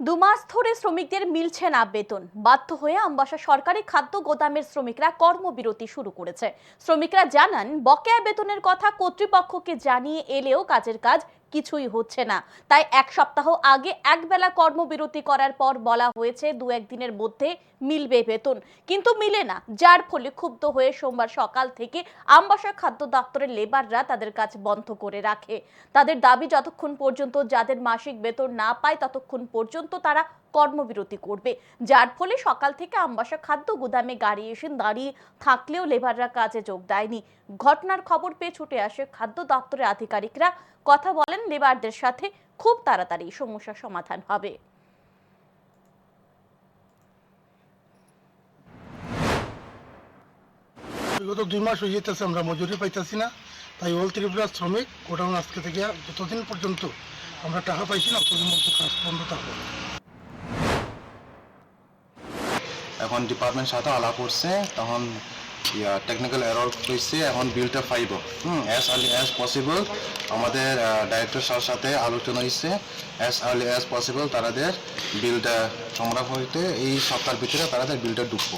দুমাস ধরে শ্রমিকদের মিলছে না বেতন। বাধ্য হয়ে আমবাসা সরকারি খাদ্য গোদামের শ্রমিকরা কর্মবিরতি শুরু করেছে। শ্রমিকরা জানান, বকেয়া বেতনের কথা কর্তৃপক্ষকে জানিয়ে এলেও কাজের কাজ কিছুই হচ্ছে না। তাই এক সপ্তাহ আগে একবেলা কর্মবিরতি করার পর বলা হয়েছে 2-1 দিনের মধ্যে মিলবে বেতন, কিন্তু মিলে না। যার ফলে ক্ষুব্ধ হয়ে সোমবার সকাল থেকে আমবাসা খাদ্য দপ্তরের লেবাররা তাদের কাজ বন্ধ করে রাখে। তাদের দাবি, যতক্ষণ পর্যন্ত যাদের মাসিক বেতন না পায় ততক্ষণ পর্যন্ত তারা কর্মবিরতি করবে। যার ফলে সকাল থেকে আমবাসা খাদ্য গুদামে গাড়ি এসে দাঁড়িয়ে থাকলেও লেবাররা কাজে যোগ দেয়নি। ঘটনার খবর পেয়ে ছুটে আসে খাদ্য দপ্তরের আধিকারিকরা। কথা বলেন লেবারদের সাথে, খুব তাড়াতাড়ি সমস্যার সমাধান হবে। বিগত 2 মাস হয়ে যেতেছে আমরা মজুরি পাইতেছি না। তাই অল ত্রিপুরা শ্রমিক গোডাউন আজকে থেকে যতদিন পর্যন্ত আমরা টাকা পাইছি না ততদিন পর্যন্ত কাজ বন্ধ থাকবে। এখন ডিপার্টমেন্ট সাথে আলাপ করছে, তখন টেকনিক্যাল এরর হয়েছে। এখন বিলটা পাইব অ্যাজ আর্লি অ্যাজ পসিবল। আমাদের ডাইরেক্টর স্যার সাথে আলোচনা হয়েছে, অ্যাজ আর্লি অ্যাজ পসিবল তাদের বিলটা সংগ্রহ হইতে এই সপ্তাহের ভিতরে তাদের বিলটা ঢুকবো।